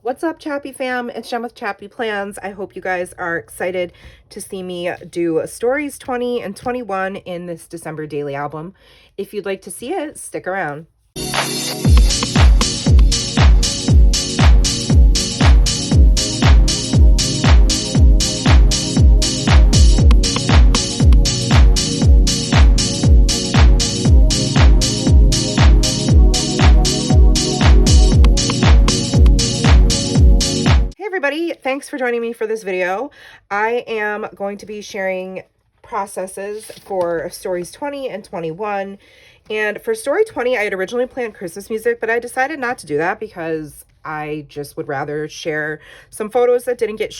What's up, Chappy fam? It's Jen with Chappy Plans. I hope you guys are excited to see me do stories 20 and 21 in this December daily album. If you'd like to see it, stick around. Everybody, thanks for joining me for this video. I am going to be sharing processes for stories 20 and 21. And for story 20, I had originally planned Christmas music, but I decided not to do that because I just would rather share some photos that didn't get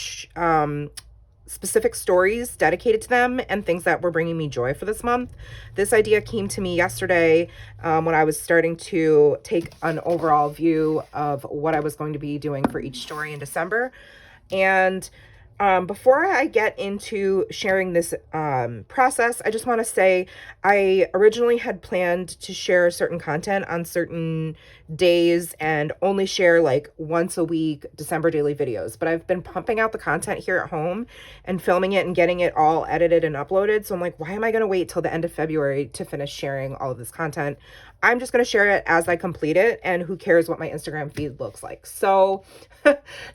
specific stories dedicated to them and things that were bringing me joy for this month. This idea came to me yesterday when I was starting to take an overall view of what I was going to be doing for each story in December. And before I get into sharing this process, I just want to say I originally had planned to share certain content on certain days and only share like once a week December daily videos. But I've been pumping out the content here at home and filming it and getting it all edited and uploaded. So I'm like, why am I going to wait till the end of February to finish sharing all of this content? I'm just going to share it as I complete it, and who cares what my Instagram feed looks like. So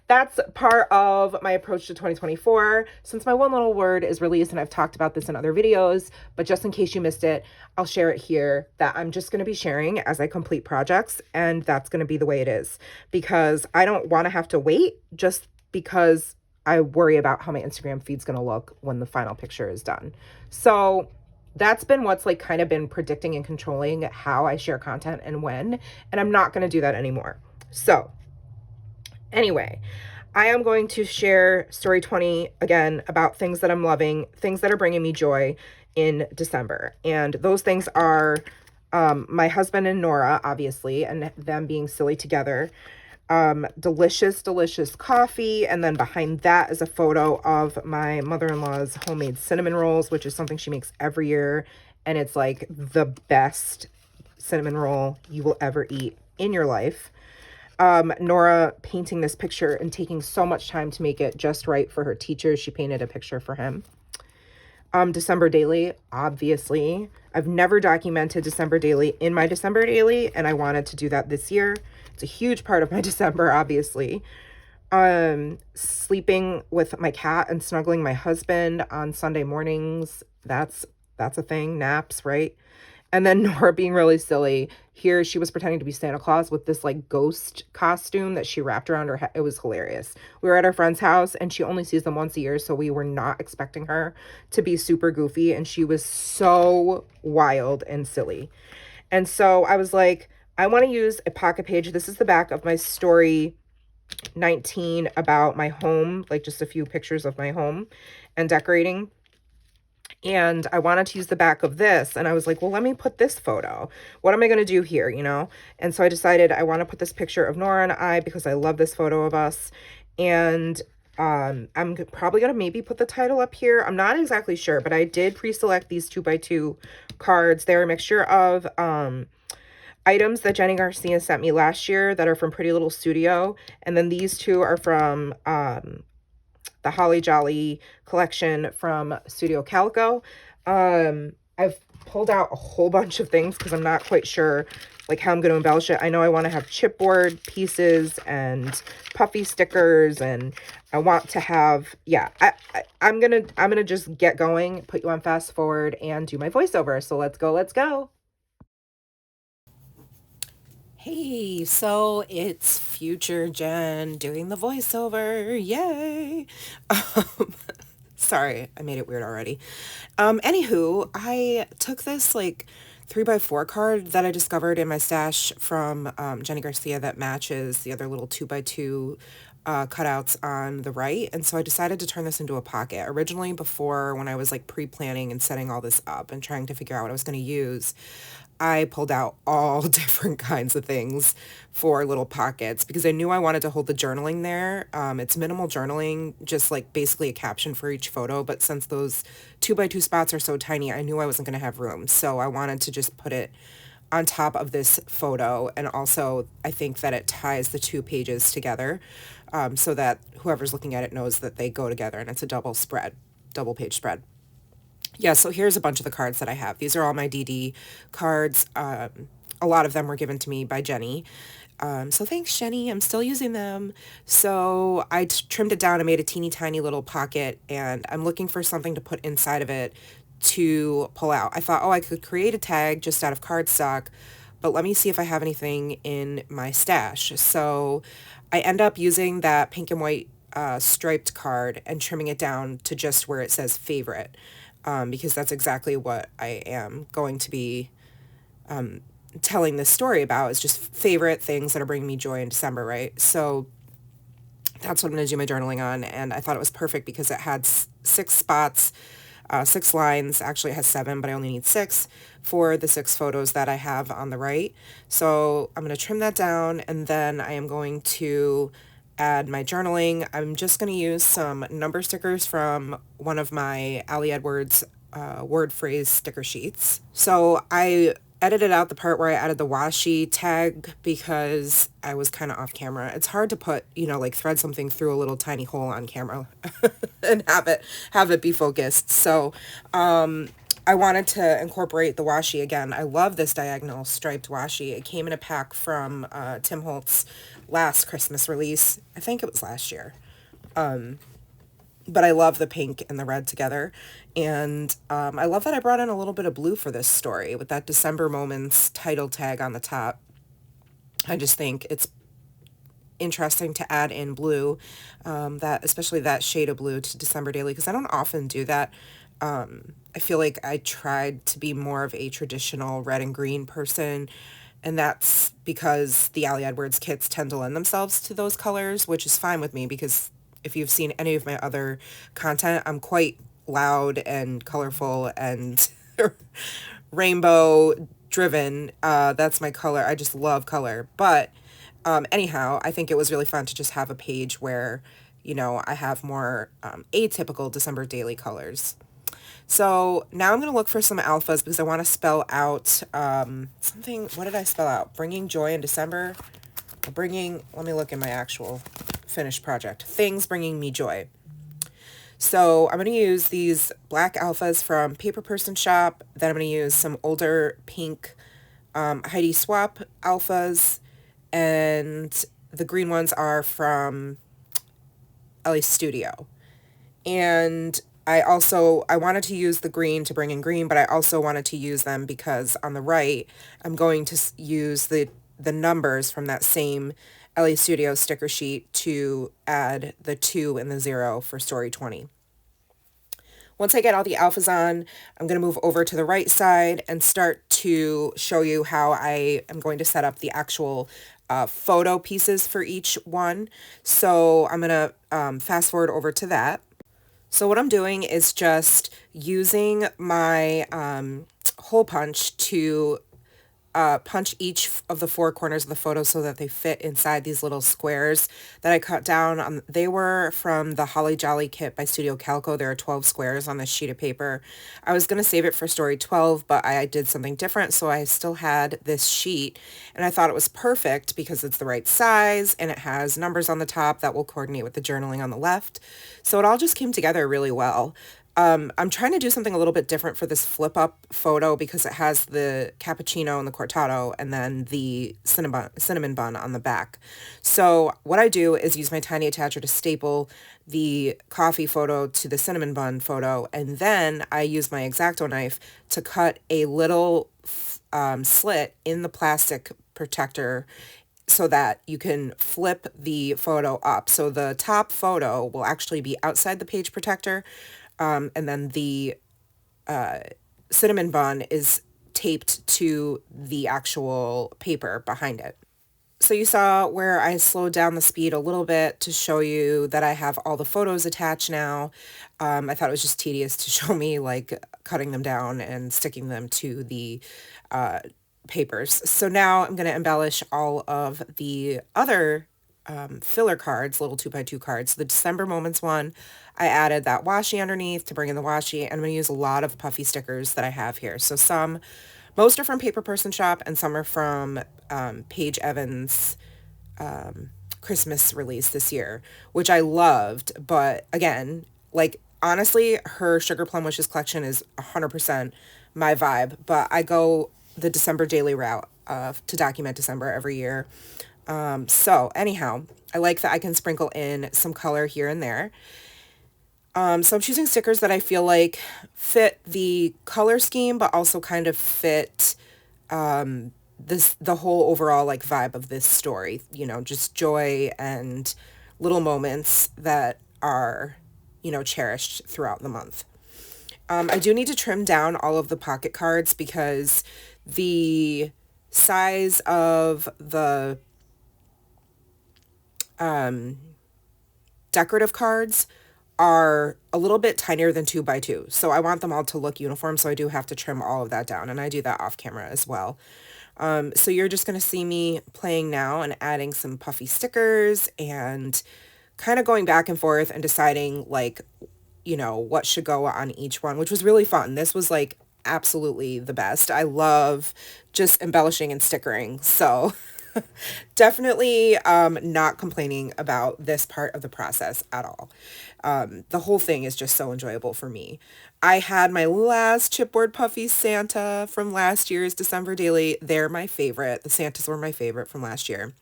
that's part of my approach to 2024. Since my one little word is released, and I've talked about this in other videos, but just in case you missed it, I'll share it here that I'm just going to be sharing as I complete projects, and that's going to be the way it is, because I don't want to have to wait just because I worry about how my Instagram feed's going to look when the final picture is done. So that's been what's like kind of been predicting and controlling how I share content and when, and I'm not going to do that anymore. So anyway, I am going to share story 20 again about things that I'm loving, things that are bringing me joy in December. And those things are my husband and Nora, obviously, and them being silly together. Delicious coffee. And then behind that is a photo of my mother-in-law's homemade cinnamon rolls, which is something she makes every year. And it's like the best cinnamon roll you will ever eat in your life. Nora painting this picture and taking so much time to make it just right for her teacher. She painted a picture for him. December daily, obviously. I've never documented December daily in my December daily, and I wanted to do that this year. It's a huge part of my December, obviously. Sleeping with my cat and snuggling my husband on Sunday mornings. That's a thing. Naps, right? And then Nora being really silly. Here she was pretending to be Santa Claus with this like ghost costume that she wrapped around her head. It was hilarious. We were at our friend's house and she only sees them once a year, so we were not expecting her to be super goofy, and she was so wild and silly. And so I was like, I want to use a pocket page. This is the back of my story 19 about my home, like just a few pictures of my home and decorating. And I wanted to use the back of this, and I was like, well, let me put this photo. What am I going to do here, you know? And so I decided I want to put this picture of Nora and I because I love this photo of us. And I'm probably going to maybe put the title up here. I'm not exactly sure, but I did pre-select these 2x2 cards. They're a mixture of items that Jenny Garcia sent me last year that are from Pretty Little Studio. And then these two are from the Holly Jolly collection from Studio Calico. I've pulled out a whole bunch of things because I'm not quite sure like how I'm going to embellish it. I know I want to have chipboard pieces and puffy stickers, and I want to have, yeah, I'm gonna just get going, put you on fast forward, and do my voiceover. So let's go. Hey, so it's future Jen doing the voiceover. Yay. Sorry, I made it weird already. Anywho, I took this like 3x4 card that I discovered in my stash from Jenny Garcia that matches the other little 2x2 cutouts on the right. And so I decided to turn this into a pocket. Originally, before, when I was like pre-planning and setting all this up and trying to figure out what I was going to use, I pulled out all different kinds of things for little pockets because I knew I wanted to hold the journaling there. It's minimal journaling, just like basically a caption for each photo. But since those 2x2 spots are so tiny, I knew I wasn't going to have room. So I wanted to just put it on top of this photo. And also I think that it ties the two pages together, so that whoever's looking at it knows that they go together, and it's a double page spread. Yeah, so here's a bunch of the cards that I have. These are all my DD cards. A lot of them were given to me by Jenny. So thanks, Jenny. I'm still using them. So I trimmed it down and made a teeny tiny little pocket, and I'm looking for something to put inside of it to pull out. I thought, oh, I could create a tag just out of cardstock, but let me see if I have anything in my stash. So I end up using that pink and white striped card and trimming it down to just where it says favorite, because that's exactly what I am going to be telling this story about, is just favorite things that are bringing me joy in December, right? So that's what I'm going to do my journaling on, and I thought it was perfect because it had 6 spots, 6 lines. Actually, it has 7, but I only need 6 for the 6 photos that I have on the right. So I'm going to trim that down, and then I am going to add my journaling. I'm just going to use some number stickers from one of my Ali Edwards word phrase sticker sheets. So I edited out the part where I added the washi tag because I was kind of off camera. It's hard to put, like thread something through a little tiny hole on camera and have it be focused. So I wanted to incorporate the washi again. I love this diagonal striped washi. It came in a pack from Tim Holtz last Christmas release. I think it was last year. But I love the pink and the red together. And I love that I brought in a little bit of blue for this story with that December Moments title tag on the top. I just think it's interesting to add in blue, especially that shade of blue to December Daily, because I don't often do that. I feel like I tried to be more of a traditional red and green person, and that's because the Ali Edwards kits tend to lend themselves to those colors, which is fine with me because if you've seen any of my other content, I'm quite loud and colorful and rainbow driven. That's my color. I just love color. But anyhow, I think it was really fun to just have a page where, I have more atypical December Daily colors. So now I'm going to look for some alphas because I want to spell out something. What did I spell out? Bringing joy in December. Let me look in my actual finished project. Things bringing me joy. So I'm going to use these black alphas from Paper Person Shop. Then I'm going to use some older pink Heidi Swap alphas. And the green ones are from Ellie's Studio. And I wanted to use the green to bring in green, but I also wanted to use them because on the right, I'm going to use the numbers from that same LA Studio sticker sheet to add the 2 and the 0 for story 20. Once I get all the alphas on, I'm going to move over to the right side and start to show you how I am going to set up the actual photo pieces for each one. So I'm going to fast forward over to that. So what I'm doing is just using my hole punch to punch each of the 4 corners of the photo so that they fit inside these little squares that I cut down. They were from the Holly Jolly kit by Studio Calico. There are 12 squares on this sheet of paper. I was going to save it for story 12, but I did something different, so I still had this sheet, and I thought it was perfect because it's the right size, and it has numbers on the top that will coordinate with the journaling on the left. So it all just came together really well. I'm trying to do something a little bit different for this flip up photo because it has the cappuccino and the cortado and then the cinnamon bun on the back. So what I do is use my tiny attacher to staple the coffee photo to the cinnamon bun photo, and then I use my X-Acto knife to cut a little slit in the plastic protector so that you can flip the photo up. So the top photo will actually be outside the page protector, and then the cinnamon bun is taped to the actual paper behind it. So you saw where I slowed down the speed a little bit to show you that I have all the photos attached now. I thought it was just tedious to show me like cutting them down and sticking them to the papers. So now I'm going to embellish all of the other filler cards, little 2x2 cards. The December Moments one, I added that washi underneath to bring in the washi, and I'm going to use a lot of puffy stickers that I have here. So some Most are from Paper Person Shop, and some are from Paige Evans' Christmas release this year, which I loved. But again, like, honestly, her Sugar Plum Wishes collection is 100% my vibe. But I go the December daily route to document December every year. So anyhow, I like that I can sprinkle in some color here and there. So I'm choosing stickers that I feel like fit the color scheme, but also kind of fit the whole overall like vibe of this story, you know, just joy and little moments that are, you know, cherished throughout the month. I do need to trim down all of the pocket cards because the size of the decorative cards are a little bit tinier than 2x2. So I want them all to look uniform. So I do have to trim all of that down, and I do that off camera as well. So you're just going to see me playing now and adding some puffy stickers and kind of going back and forth and deciding, like, you know, what should go on each one, which was really fun. This was like absolutely the best. I love just embellishing and stickering. So definitely not complaining about this part of the process at all. The whole thing is just so enjoyable for me. I had my last chipboard puffy Santa from last year's December daily. They're my favorite. The Santas were my favorite from last year.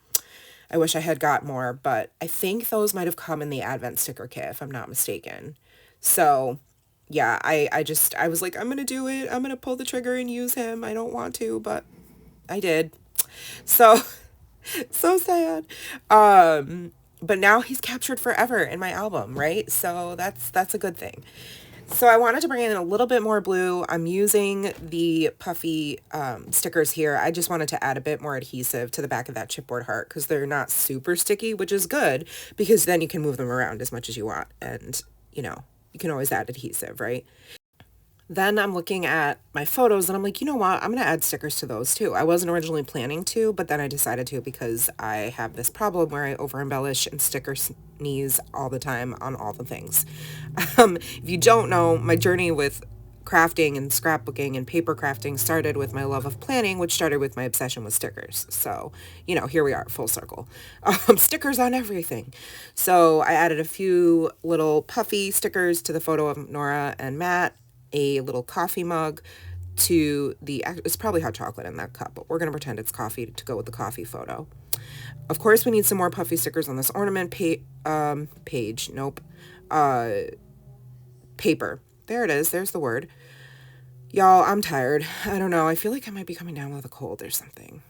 I wish I had got more, but I think those might have come in the Advent sticker kit, if I'm not mistaken. So yeah, I was like, I'm gonna do it. I'm gonna pull the trigger and use him. I don't want to, but I did. So so sad. But now he's captured forever in my album, right? So that's a good thing. So I wanted to bring in a little bit more blue. I'm using the puffy stickers here. I just wanted to add a bit more adhesive to the back of that chipboard heart because they're not super sticky, which is good because then you can move them around as much as you want. And, you know, you can always add adhesive, right? Then I'm looking at my photos and I'm like, you know what? I'm going to add stickers to those too. I wasn't originally planning to, but then I decided to because I have this problem where I over embellish and sticker sneeze all the time on all the things. If you don't know, my journey with crafting and scrapbooking and paper crafting started with my love of planning, which started with my obsession with stickers. So, you know, here we are, full circle. Stickers on everything. So I added a few little puffy stickers to the photo of Nora and Matt, a little coffee mug to the, it's probably hot chocolate in that cup, but we're going to pretend it's coffee to go with the coffee photo. Of course, we need some more puffy stickers on this ornament page. Nope. Paper. There it is. There's the word. Y'all, I'm tired. I don't know. I feel like I might be coming down with a cold or something.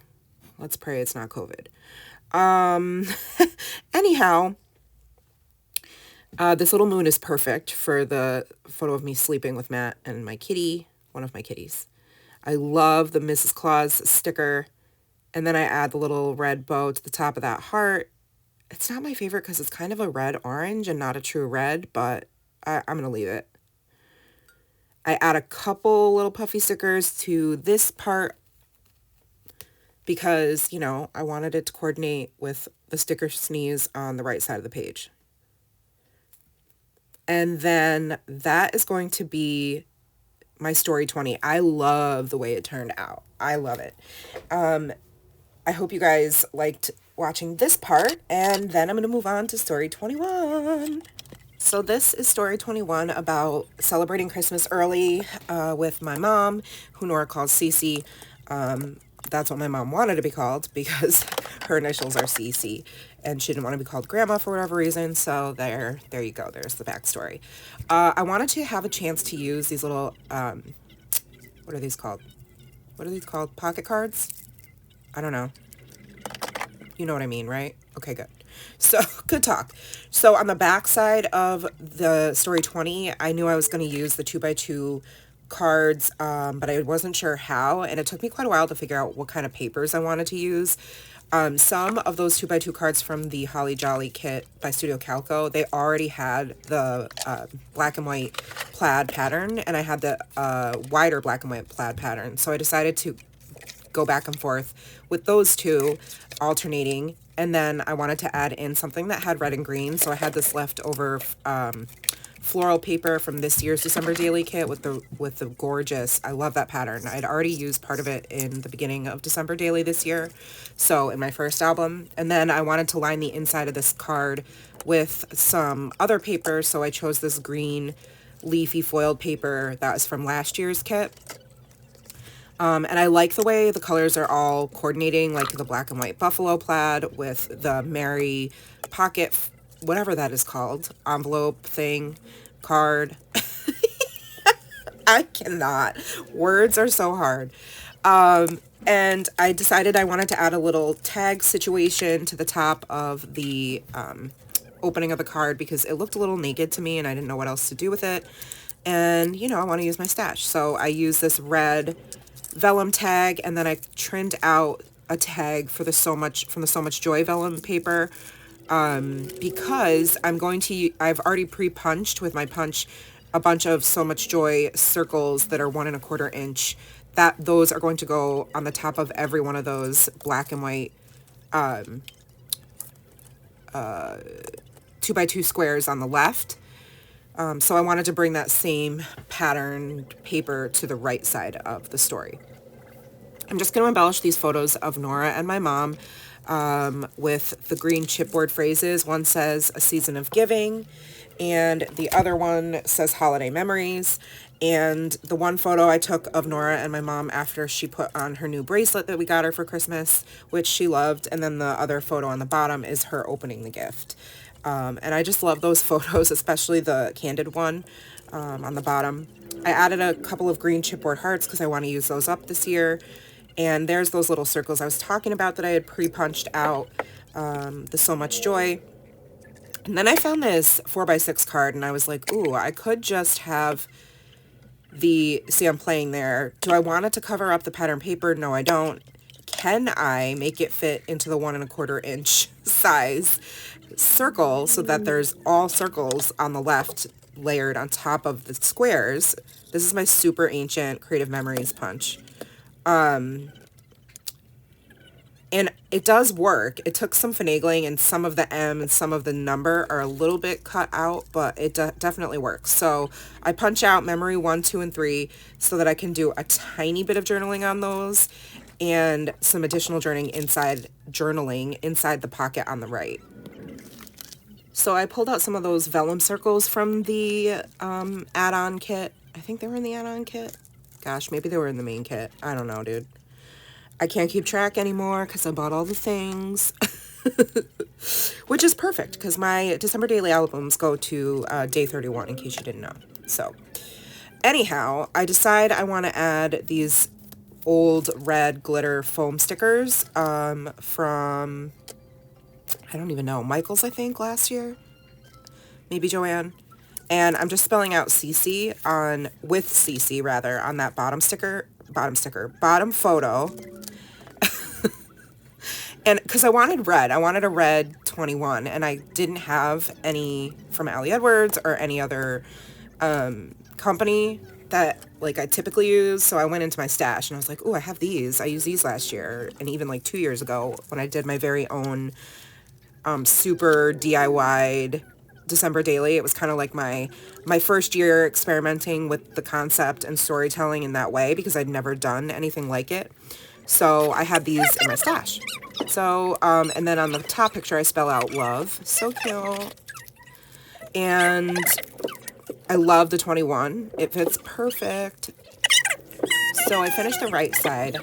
Let's pray it's not COVID. Anyhow, this little moon is perfect for the photo of me sleeping with Matt and my kitty, one of my kitties. I love the Mrs. Claus sticker. And then I add the little red bow to the top of that heart. It's not my favorite because it's kind of a red-orange and not a true red, but I'm going to leave it. I add a couple little puffy stickers to this part because, you know, I wanted it to coordinate with the sticker sneeze on the right side of the page. And then that is going to be my story 20. I love the way it turned out. I love it. I hope you guys liked watching this part, and then I'm going to move on to story 21. So this is story 21 about celebrating Christmas early with my mom, who Nora calls Cece. That's what my mom wanted to be called because her initials are Cece, and she didn't want to be called Grandma for whatever reason. So there you go. There's the backstory. I wanted to have a chance to use these little, what are these called? What are these called? Pocket cards? I don't know. You know what I mean, right? Okay, good. So, good talk. So, on the back side of the story 20, I knew I was going to use the 2x2 cards, but I wasn't sure how, and it took me quite a while to figure out what kind of papers I wanted to use. Some of those 2x2 cards from the Holly Jolly kit by Studio Calco, they already had the black and white plaid pattern, and I had the wider black and white plaid pattern, so I decided to go back and forth with those two, alternating. And then I wanted to add in something that had red and green, so I had this leftover floral paper from this year's December Daily kit with the gorgeous, I love that pattern. I'd already used part of it in the beginning of December Daily this year, so in my first album. And then I wanted to line the inside of this card with some other paper, so I chose this green leafy foiled paper that was from last year's kit. And I like the way the colors are all coordinating, like the black and white buffalo plaid with the Mary pocket, whatever that is called, envelope thing, card. I cannot. Words are so hard. And I decided I wanted to add a little tag situation to the top of the opening of the card because it looked a little naked to me and I didn't know what else to do with it. And, you know, I want to use my stash. So I used this red vellum tag, and then I trimmed out a tag for the So Much Joy vellum paper because I've already pre-punched with my punch a bunch of So Much Joy circles that are 1 1/4 inch. Those are going to go on the top of every one of those black and white 2x2 squares on the left. So I wanted to bring that same patterned paper to the right side of the story. I'm just going to embellish these photos of Nora and my mom with the green chipboard phrases. One says a season of giving, and the other one says holiday memories. And the one photo I took of Nora and my mom after she put on her new bracelet that we got her for Christmas, which she loved. And then the other photo on the bottom is her opening the gift. And I just love those photos, especially the candid one on the bottom. I added a couple of green chipboard hearts because I want to use those up this year. And there's those little circles I was talking about that I had pre-punched out, the So Much Joy. And then I found this 4x6 card and I was like, ooh, I could just have see, I'm playing there. Do I want it to cover up the pattern paper? No, I don't. Can I make it fit into the 1 1/4 inch size circle so that there's all circles on the left layered on top of the squares? This is my super ancient Creative Memories punch. And it does work. It took some finagling, and some of the M and some of the number are a little bit cut out, but it definitely works. So I punch out memory 1, 2, and 3 so that I can do a tiny bit of journaling on those and some additional journaling inside the pocket on the right. So I pulled out some of those vellum circles from the add-on kit. I think they were in the add-on kit. Gosh, maybe they were in the main kit. I don't know, dude. I can't keep track anymore because I bought all the things. Which is perfect because my December Daily albums go to day 31, in case you didn't know. So anyhow, I decide I want to add these old red glitter foam stickers from, I don't even know, Michael's, I think, last year. Maybe Joanne. And I'm just spelling out CC with CC rather, on that bottom photo. And because I wanted a red 21, and I didn't have any from Allie Edwards or any other company that like I typically use. So I went into my stash and I was like, oh, I have these. I used these last year, and even like 2 years ago when I did my very own super DIY'd December Daily. It was kind of like my first year experimenting with the concept and storytelling in that way because I'd never done anything like it. So I had these in my stash. So, and then on the top picture, I spell out love. So cute. And I love the 21. It fits perfect. So I finished the right side.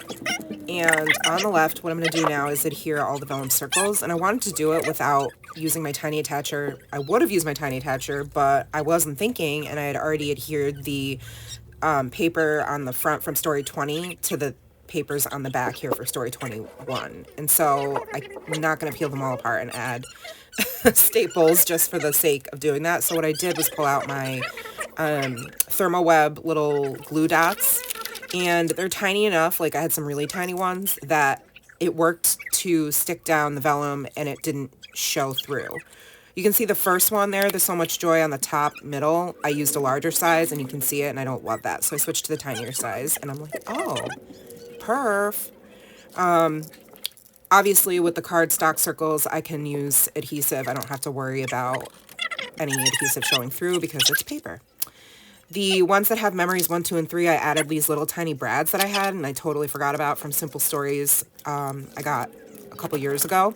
And on the left, what I'm going to do now is adhere all the vellum circles. And I wanted to do it without using my tiny attacher. I would have used my tiny attacher, but I wasn't thinking, and I had already adhered the paper on the front from Story 20 to the papers on the back here for Story 21. And so I'm not going to peel them all apart and add staples just for the sake of doing that. So what I did was pull out my ThermoWeb little glue dots, and they're tiny enough, like I had some really tiny ones, that it worked to stick down the vellum and it didn't show through. You can see the first one there, the So Much Joy on the top middle. I used a larger size and you can see it, and I don't love that. So I switched to the tinier size, and I'm like, oh, perf. Obviously with the cardstock circles, I can use adhesive. I don't have to worry about any adhesive showing through because it's paper. The ones that have memories 1, 2, and 3, I added these little tiny brads that I had and I totally forgot about from Simple Stories I got a couple years ago.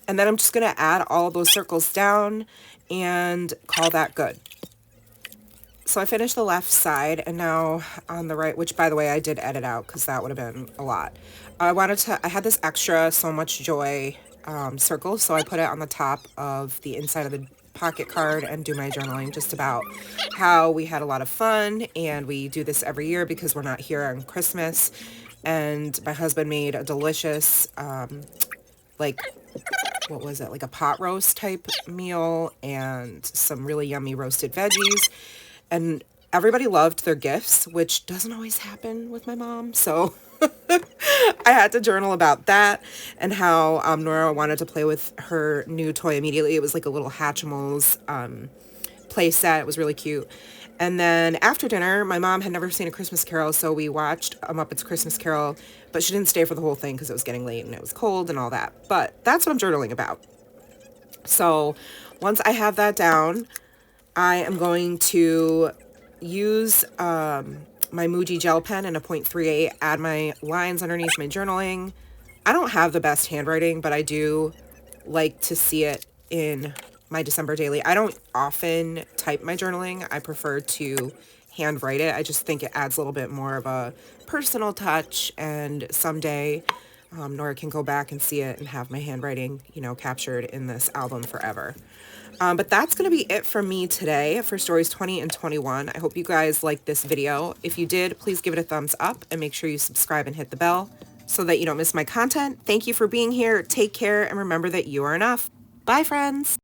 And then I'm just going to add all of those circles down and call that good. So I finished the left side, and now on the right, which by the way, I did edit out because that would have been a lot. I had this extra So Much Joy circle, so I put it on the top of the inside of the pocket card and do my journaling just about how we had a lot of fun, and we do this every year because we're not here on Christmas. And my husband made a delicious, like, what was it, like a pot roast type meal and some really yummy roasted veggies. And everybody loved their gifts, which doesn't always happen with my mom. So I had to journal about that and how Nora wanted to play with her new toy immediately. It was like a little Hatchimals play set. It was really cute. And then after dinner, my mom had never seen A Christmas Carol, so we watched A Muppets Christmas Carol, but she didn't stay for the whole thing because it was getting late and it was cold and all that. But that's what I'm journaling about. So once I have that down, I am going to use my Muji gel pen and a 0.38, add my lines underneath my journaling. I don't have the best handwriting, but I do like to see it in my December daily. I don't often type my journaling. I prefer to handwrite it. I just think it adds a little bit more of a personal touch, and someday Nora can go back and see it and have my handwriting, you know, captured in this album forever. But that's going to be it for me today for Stories 20 and 21. I hope you guys liked this video. If you did, please give it a thumbs up and make sure you subscribe and hit the bell so that you don't miss my content. Thank you for being here. Take care and remember that you are enough. Bye, friends.